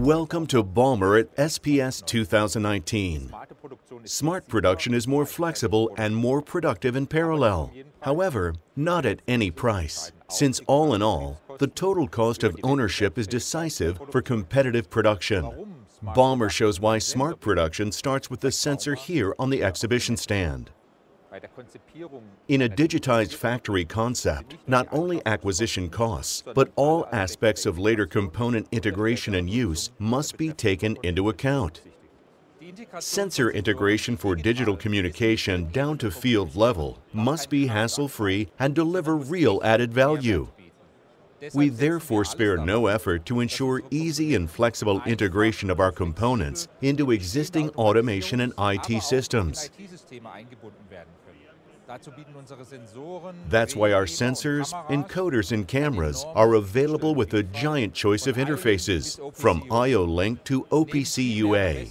Welcome to Baumer at SPS 2019. Smart production is more flexible and more productive in parallel. However, not at any price, since all in all, the total cost of ownership is decisive for competitive production. Baumer shows why smart production starts with the sensor here on the exhibition stand. In a digitized factory concept, not only acquisition costs, but all aspects of later component integration and use must be taken into account. Sensor integration for digital communication down to field level must be hassle-free and deliver real added value. We therefore spare no effort to ensure easy and flexible integration of our components into existing automation and IT systems. That's why our sensors, encoders, and cameras are available with a giant choice of interfaces, from IO-Link to OPC UA.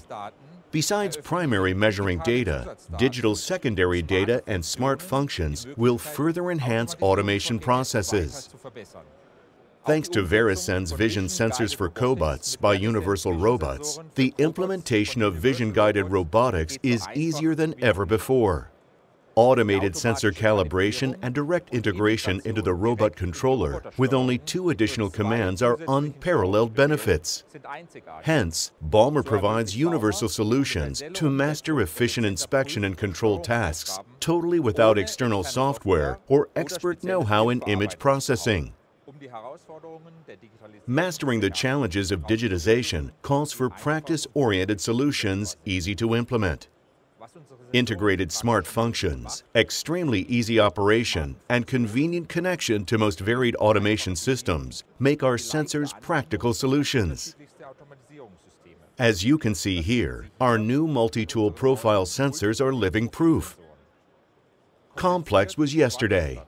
Besides primary measuring data, digital secondary data and smart functions will further enhance automation processes. Thanks to Verisen's vision sensors for cobots by Universal Robots, the implementation of vision-guided robotics is easier than ever before. Automated sensor calibration and direct integration into the robot controller with only 2 additional commands are unparalleled benefits. Hence, Baumer provides universal solutions to master efficient inspection and control tasks, totally without external software or expert know-how in image processing. Mastering the challenges of digitization calls for practice-oriented solutions easy to implement. Integrated smart functions, extremely easy operation, and convenient connection to most varied automation systems make our sensors practical solutions. As you can see here, our new multi-tool profile sensors are living proof. Complex was yesterday.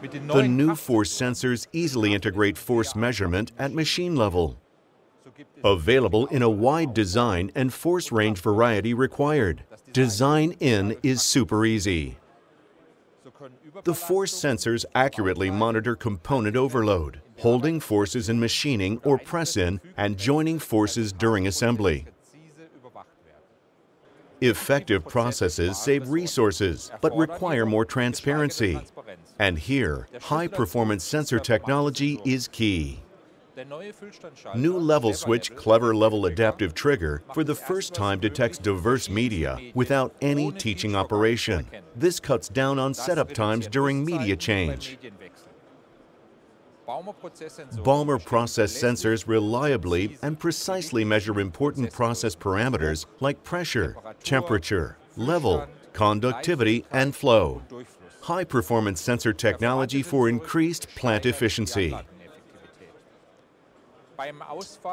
The new force sensors easily integrate force measurement at machine level. Available in a wide design and force range variety required. Design in is super easy. The force sensors accurately monitor component overload, holding forces in machining or press-in, and joining forces during assembly. Effective processes save resources, but require more transparency. And here, high-performance sensor technology is key. New level switch clever level adaptive trigger for the first time detects diverse media without any teaching operation. This cuts down on setup times during media change. Baumer process sensors reliably and precisely measure important process parameters like pressure, temperature, level, conductivity, and flow. High-performance sensor technology for increased plant efficiency.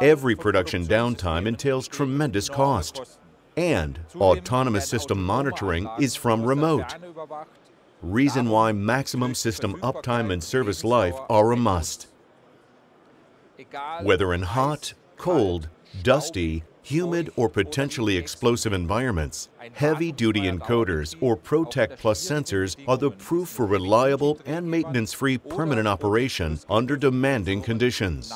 Every production downtime entails tremendous cost, and autonomous system monitoring is from remote. Reason why maximum system uptime and service life are a must. Whether in hot, cold, dusty, humid, or potentially explosive environments, heavy-duty encoders or ProTech Plus sensors are the proof for reliable and maintenance-free permanent operation under demanding conditions.